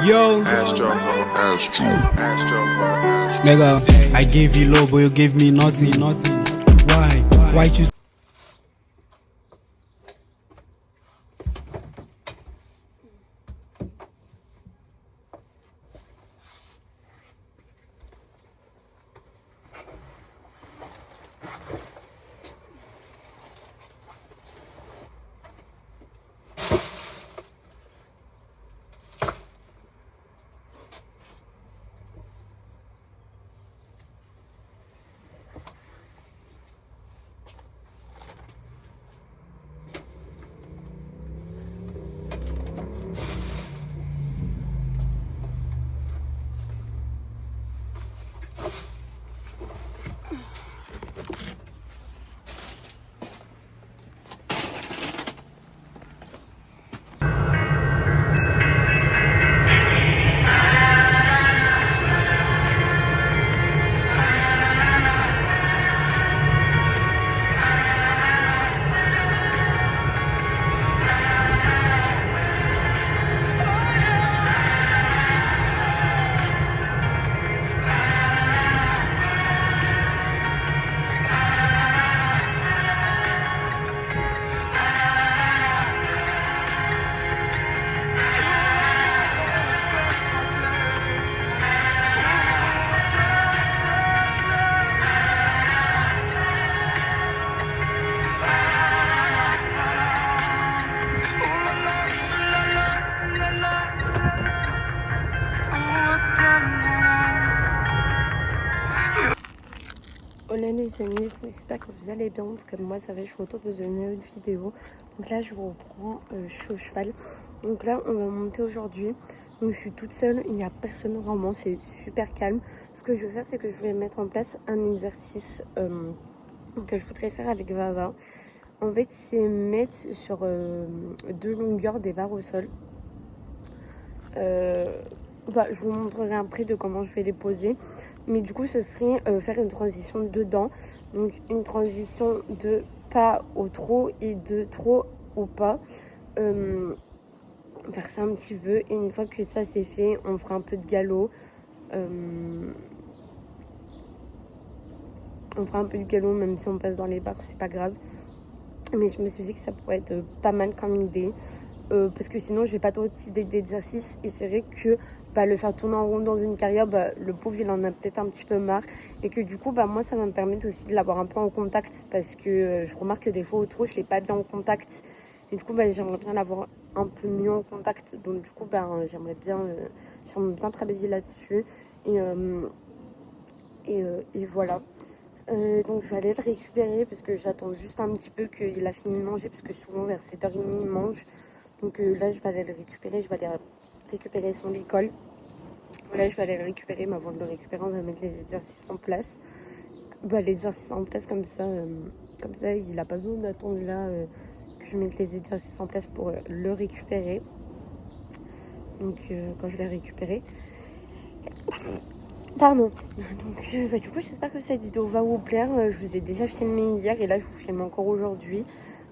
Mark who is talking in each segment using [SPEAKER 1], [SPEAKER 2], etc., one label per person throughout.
[SPEAKER 1] Yo, nigga, I gave you love, but you gave me nothing. Why you?
[SPEAKER 2] Hola les amis, j'espère que vous allez bien. Comme moi ça va, je suis autour de une nouvelle vidéo. Donc là je reprends, je suis au cheval. Donc là on va monter aujourd'hui. Donc je suis toute seule, il n'y a personne vraiment, c'est super calme. Ce que je vais faire, c'est que je vais mettre en place un exercice que je voudrais faire avec Vava. En fait c'est mettre sur deux longueurs des barres au sol. Je vous montrerai après de comment je vais les poser. Mais du coup, ce serait faire une transition dedans. Donc, une transition de pas au trop et de trop au pas. Faire ça un petit peu. Et une fois que ça c'est fait, on fera un peu de galop. On fera un peu de galop, même si on passe dans les barres, c'est pas grave. Mais je me suis dit que ça pourrait être pas mal comme idée. Parce que sinon, j'ai pas trop d'idées d'exercice. Et c'est vrai que le faire tourner en rond dans une carrière, le pauvre il en a peut-être un petit peu marre, et que du coup moi ça va me permettre aussi de l'avoir un peu en contact, parce que je remarque que des fois au trot je l'ai pas bien en contact, et du coup j'aimerais bien l'avoir un peu mieux en contact. Donc du coup j'aimerais bien travailler là-dessus, et voilà. Donc je vais aller le récupérer parce que j'attends juste un petit peu qu'il a fini de manger, parce que souvent vers 7h30 il mange. Donc là je vais aller le récupérer, je vais aller récupérer son licol. Là je vais aller le récupérer, mais avant de le récupérer on va mettre les exercices en place. Les exercices en place comme ça il n'a pas besoin d'attendre là que je mette les exercices en place pour le récupérer. Donc quand je l'ai récupéré, pardon. Donc du coup j'espère que cette vidéo va vous plaire. Je vous ai déjà filmé hier et là je vous filme encore aujourd'hui.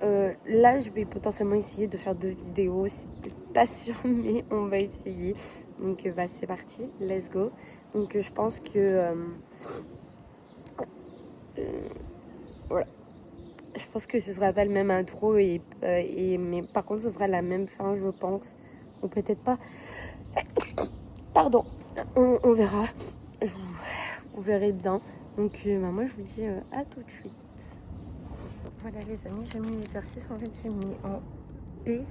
[SPEAKER 2] Là je vais potentiellement essayer de faire 2 vidéos, c'est peut-être pas sûr mais on va essayer. Donc c'est parti, let's go. Donc je pense que voilà, je pense que ce sera pas le même intro, mais par contre ce sera la même fin je pense, ou peut-être pas. Pardon, on verra. Vous verrez bien. Donc moi je vous dis à tout de suite. Voilà les amis, j'ai mis l'exercice, en fait j'ai mis en B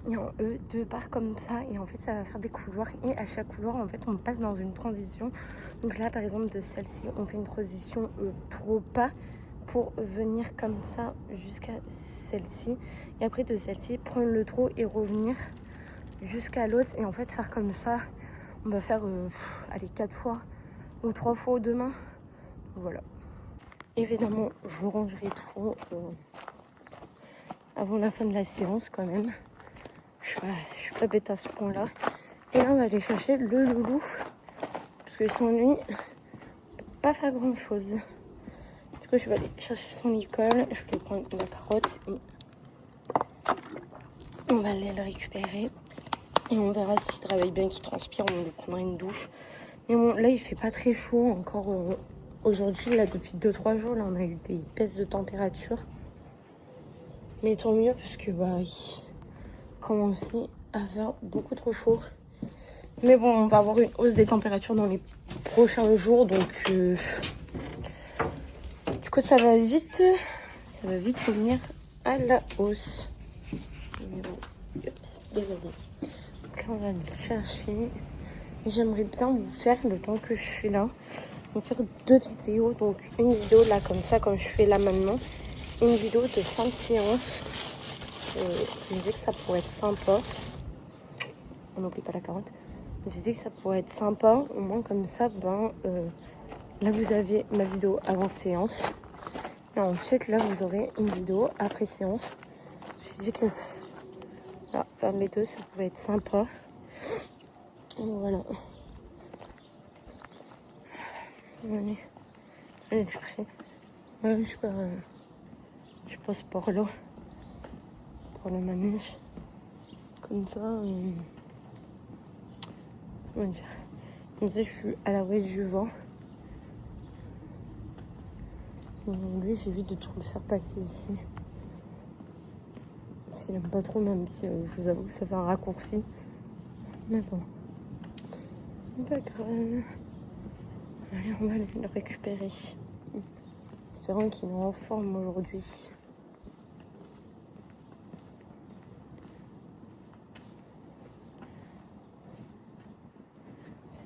[SPEAKER 2] et en E 2 barres comme ça, et en fait ça va faire des couloirs, et à chaque couloir en fait on passe dans une transition. Donc là par exemple de celle-ci on fait une transition trop pas pour venir comme ça jusqu'à celle-ci, et après de celle-ci prendre le trot et revenir jusqu'à l'autre, et en fait faire comme ça on va faire 4 fois ou 3 fois demain. Voilà, évidemment je rangerai tout avant la fin de la séance quand même. Je suis pas bête à ce point là. Et là on va aller chercher le loulou, parce que sans lui on peut pas faire grand chose. Du coup je vais aller chercher son licol, je vais prendre la carotte et on va aller le récupérer. Et on verra s'il travaille bien, qu'il transpire, on lui prendra une douche. Mais bon, là, il fait pas très chaud encore aujourd'hui. Là, depuis 2-3 jours, là, on a eu des baisses de température. Mais tant mieux, parce que bah, il commençait à faire beaucoup trop chaud. Mais bon, on va avoir une hausse des températures dans les prochains jours. Donc, du coup, ça va vite revenir à la hausse. Mais bon, oups, désolé. Donc là, on va le chercher. J'aimerais bien vous faire, le temps que je suis là, vous faire 2 vidéos. Donc une vidéo là comme ça, comme je fais là maintenant. Une vidéo de fin de séance. Je me dis que ça pourrait être sympa. On n'oublie pas la carotte. Je me dis que ça pourrait être sympa. Au moins comme ça, là vous avez ma vidéo avant séance. Et ensuite là vous aurez une vidéo après séance. Je me dis que là, faire les deux, ça pourrait être sympa. Voilà. Allez le chercher. Ouais, je suis pas sport là. Pour le manège. Comme ça. Comment dire. Comme ça, je suis à l'abri du vent. Lui, j'évite de tout le faire passer ici. S'il aime pas trop, même si je vous avoue que ça fait un raccourci. Mais bon. Pas grave. Allez, on va aller le récupérer. Espérons qu'il est en forme aujourd'hui.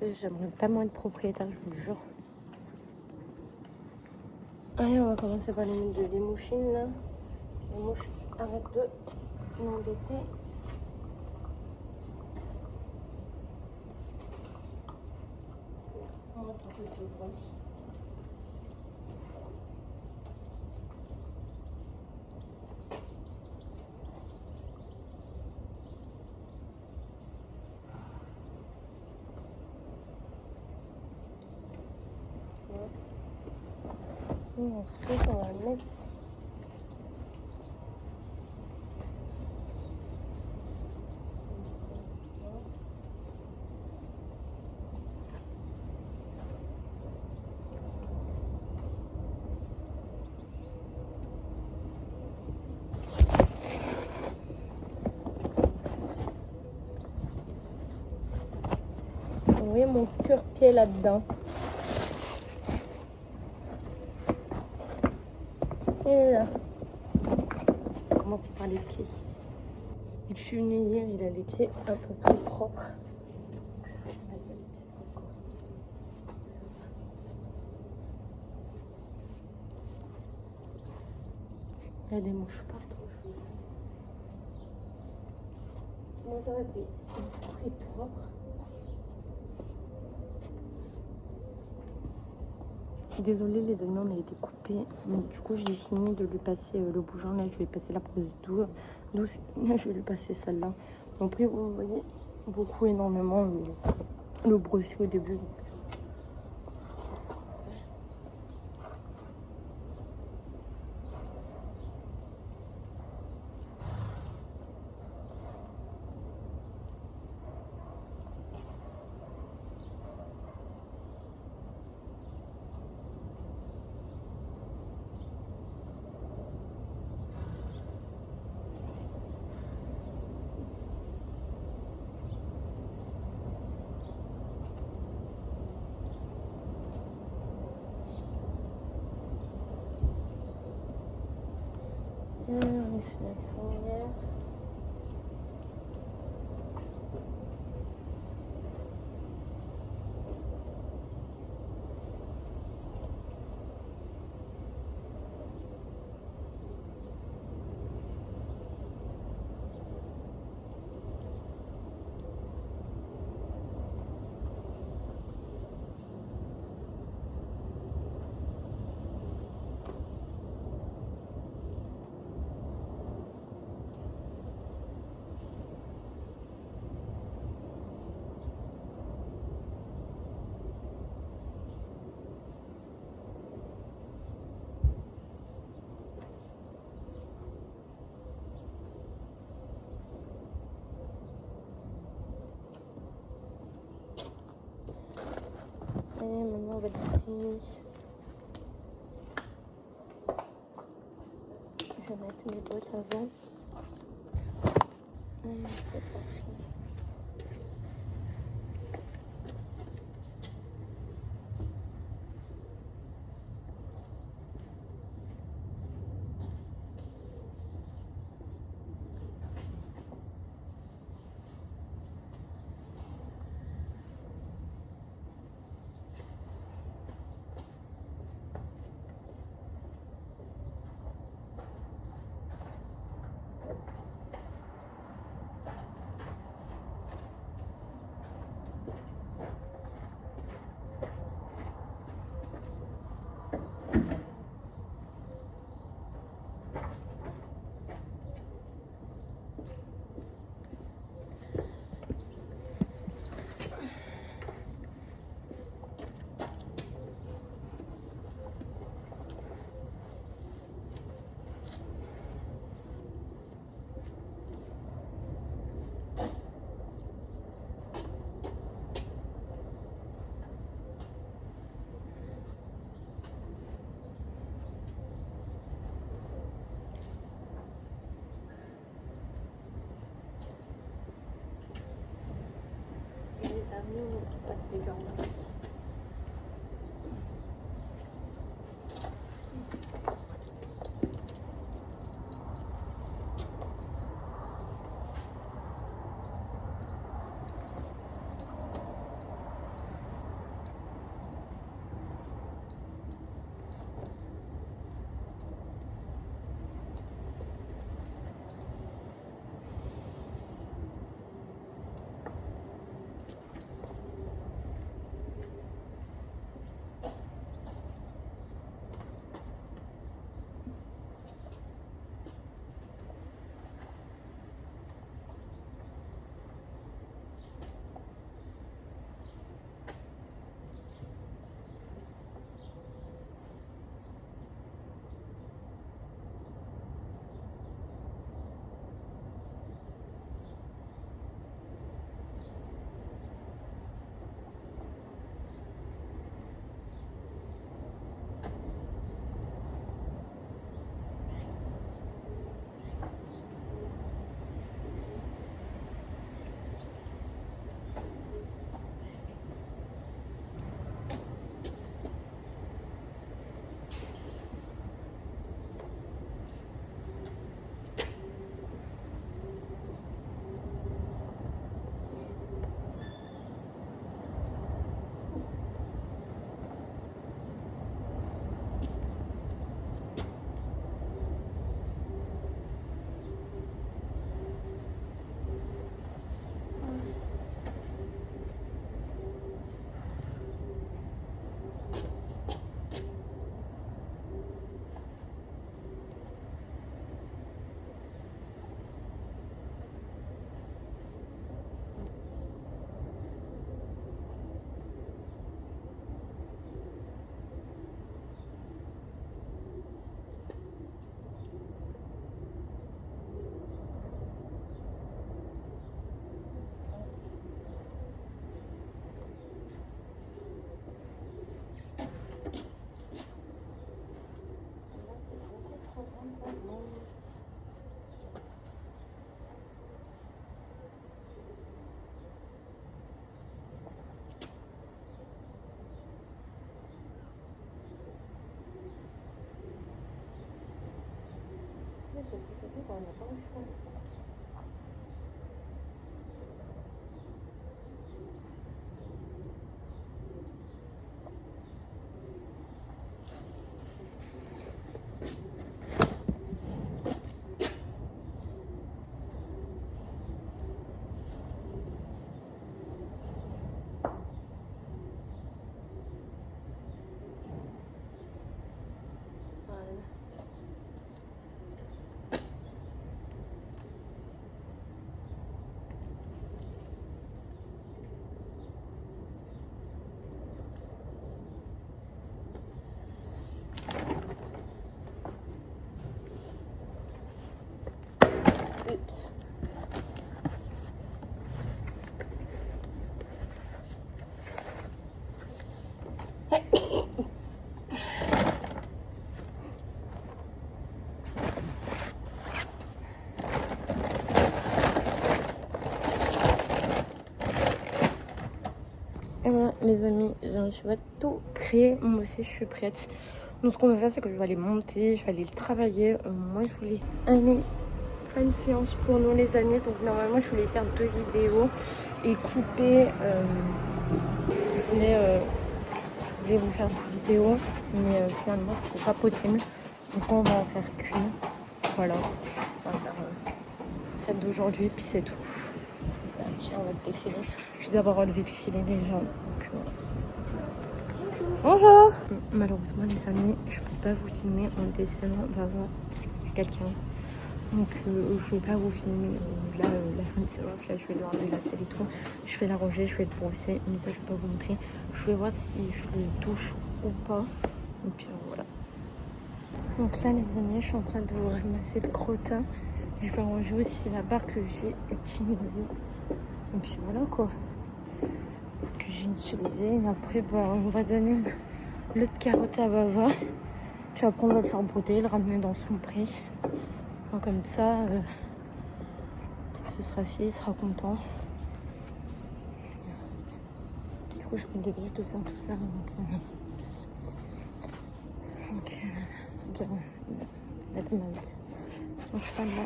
[SPEAKER 2] J'aimerais tellement être propriétaire, je vous le jure. Allez, on va commencer par les mettre de l'émouchine là. Les mouches avec de l'embêter. On va tenter de brosse. Ensuite, on va mettre vous voyez mon cure-pied là-dedans. Et là. On va commencer par les pieds. Et je suis venue hier, il a les pieds à peu près propres. Il y a des mouches partout. Moi, ça va être très propre. Désolée, les amis, on a été coupés. Mais du coup, j'ai fini de lui passer le bougeon. Là, je vais passer la brosse douce. Là, je vais lui passer celle-là. Après, vous voyez beaucoup, énormément le brosser au début. On fait la fourrière. maintenant on va laisser. Je vais mettre mes bottes avant. C'est parti. Les amis, on n'oublie pas de dégainer. C'est plus facile quand on n'a pas le choix. Voilà. les amis, j'ai un cheval tout prêt. Moi aussi, je suis prête. Donc, ce qu'on va faire, c'est que je vais aller monter, je vais aller le travailler. Moi, je voulais faire une séance pour nous, les amis. Donc, normalement, je voulais faire 2 vidéos et couper. Je voulais vous faire 2 vidéos, mais finalement, c'est pas possible. Donc, on va en faire qu'une. Voilà. On va faire celle d'aujourd'hui, puis c'est tout. On va te déceler. Je vais d'abord enlever le filet déjà. Donc, bonjour. Malheureusement les amis, je peux pas vous filmer en décélant. On va voir parce qu'il y a quelqu'un. Donc je vais pas vous filmer là la fin de séance. Là je vais lui enlever la selle et tout. Je vais la ranger, je vais le brosser. Mais ça je vais pas vous montrer. Je vais voir si je le touche ou pas. Et puis voilà. Donc là les amis, je suis en train de ramasser le crottin. Je vais ranger aussi la barre que j'ai utilisée. Et puis voilà quoi, que j'ai utilisé. Et après, on va donner l'autre carotte à Bava. Puis après, on va le faire brouter, le ramener dans son pré. Donc, comme ça, ce sera fait, il sera content. Du coup, je me débrouille de faire tout ça. Donc regarde, la dame avec son cheval là.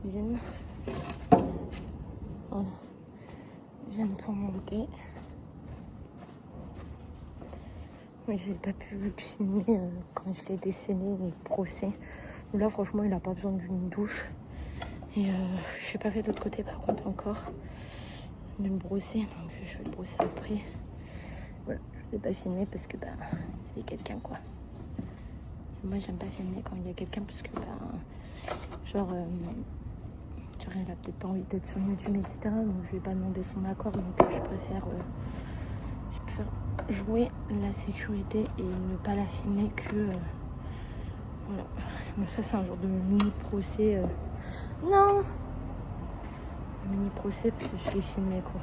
[SPEAKER 2] Vienne. Voilà. Viennent pour monter. Mais j'ai pas pu le filmer quand je l'ai décellé et brossé. Là franchement il a pas besoin d'une douche. Et je n'ai pas fait de l'autre côté par contre encore. De le brosser. Donc je vais le brosser après. Voilà, je vous ai pas filmé parce que il y a quelqu'un quoi. Moi j'aime pas filmer quand il y a quelqu'un parce que genre elle a peut-être pas envie d'être sur YouTube, etc. Donc je vais pas demander son accord. Donc je préfère jouer la sécurité et ne pas la filmer que voilà. Mais ça c'est un genre de mini procès. Non, un mini procès parce que je l'ai filmé quoi.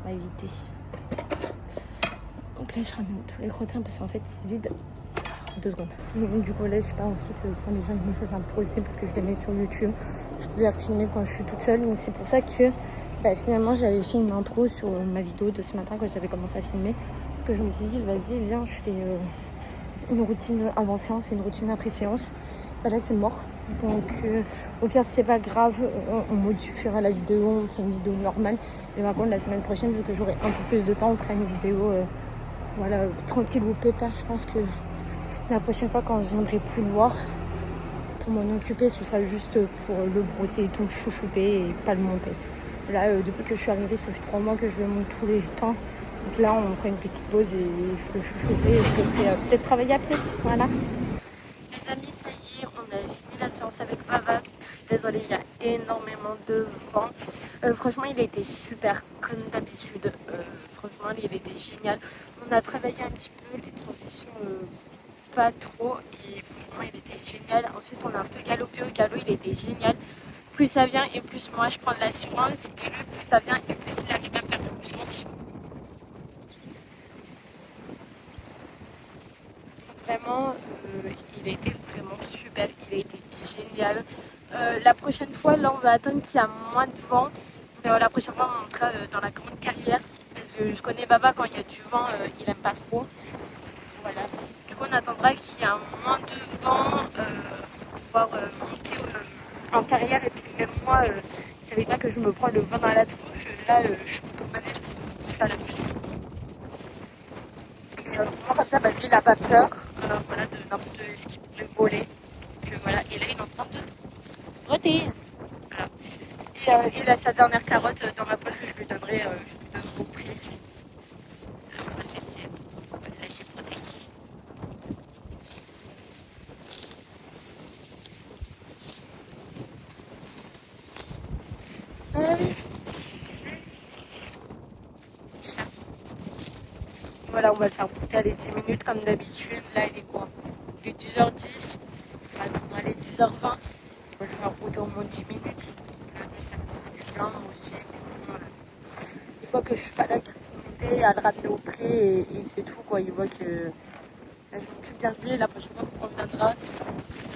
[SPEAKER 2] On va éviter. Donc là je ramène tous les crottins parce qu'en fait c'est vide. 2 secondes. Mais du coup là j'ai pas envie que les gens me fassent un procès parce que je les mets sur YouTube. Je peux les filmer quand je suis toute seule. Donc c'est pour ça que finalement j'avais fait une intro sur ma vidéo de ce matin quand j'avais commencé à filmer. Parce que je me suis dit vas-y viens, je fais une routine avant séance et une routine après séance. Là c'est mort. Donc au pire c'est pas grave, on modifiera la vidéo, on fera une vidéo normale. Et par contre la semaine prochaine vu que j'aurai un peu plus de temps on fera une vidéo tranquille ou pépère. Je pense que la prochaine fois quand je viendrai plus le voir pour m'en occuper, ce sera juste pour le brosser et tout, le chouchouter et pas le monter. Là, depuis que je suis arrivée, ça fait 3 mois que je le monte tous les temps. Donc là, on fera une petite pause et je le chouchouterai et je le ferai peut-être travailler à pied. Voilà. Les amis, ça y est, on a fini la séance avec Bava. Je suis désolée, il y a énormément de vent. Franchement, il a été super comme d'habitude. Franchement, il était génial. On a travaillé un petit peu les transitions. Pas trop et franchement il était génial. Ensuite on a un peu galopé au galop, il était génial. Plus ça vient et plus moi je prends de l'assurance et lui plus ça vient et plus il arrive à perdre confiance. Vraiment il a été vraiment super, il a été génial. La prochaine fois là on va attendre qu'il y a moins de vent. Mais la prochaine fois on montera dans la grande carrière parce que je connais Baba, quand il y a du vent il aime pas trop. Voilà. Du coup, on attendra qu'il y ait moins de vent pour pouvoir monter en carrière. Et puis, même moi, vous savez pas que je me prends le vent dans la tronche. Là, je monte au manège parce que je suis à la pluie. Moi, comme ça, lui, il n'a pas peur de n'importe ce qui pourrait voler. Donc, voilà. Et là, il est en train de roter. Voilà. Et là, sa dernière carotte dans ma poche que je lui donnerai au prix. On va le laisser protéger. Oui. Voilà, on va le faire brouter à les 10 minutes comme d'habitude. Là, il est quoi? Il est 10h10. On va attendre les 10h20. On va le faire brouter au moins 10 minutes. Là, ça me fait du bien, moi aussi. Voilà. Il voit que je suis pas là, qu'il faut monter, à le ramener au pré et c'est tout, quoi. Il voit que là, je m'occupe bien de lui. La prochaine fois qu'on reviendra,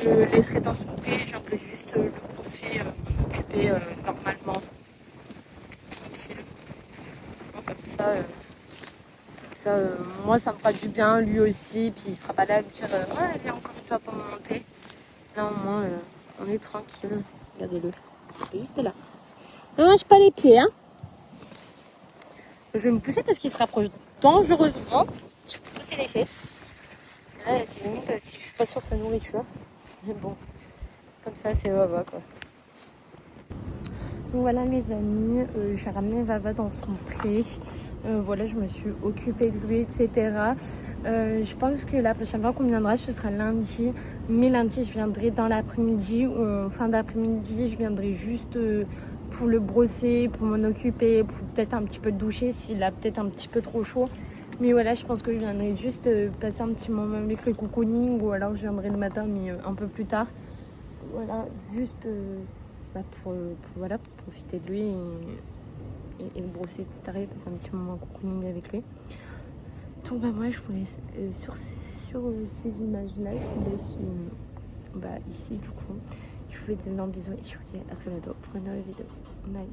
[SPEAKER 2] je le laisserai dans son pré. Je vais juste le brosser, m'en occuper normalement. Moi ça me fera du bien, lui aussi, puis il sera pas là à me dire ouais viens encore une fois pour me monter. Là au moins on est tranquille. Regardez-le, il est juste là. Ne mange pas les pieds, hein. Je vais me pousser parce qu'il se rapproche dangereusement. Je vais pousser les fesses. Parce que là c'est limite si je suis pas sûre de sa nourriture. Mais bon, comme ça c'est Vava quoi. Donc voilà les amis, j'ai ramené Vava dans son pré. Voilà, je me suis occupée de lui, etc. Je pense que la prochaine fois qu'on viendra, ce sera lundi. Mais lundi, je viendrai dans l'après-midi ou fin d'après-midi. Je viendrai juste pour le brosser, pour m'en occuper, pour peut-être un petit peu le doucher s'il a peut-être un petit peu trop chaud. Mais voilà, je pense que je viendrai juste passer un petit moment avec le cocooning ou alors je viendrai le matin, mais un peu plus tard. Voilà, juste pour profiter de lui et le brosser, etc. Et passer un petit moment cocooning avec lui. Donc moi je vous laisse sur ces images-là, je vous laisse ici du coup. Je vous fais des énormes bisous et je vous dis à très bientôt pour une nouvelle vidéo. Bye.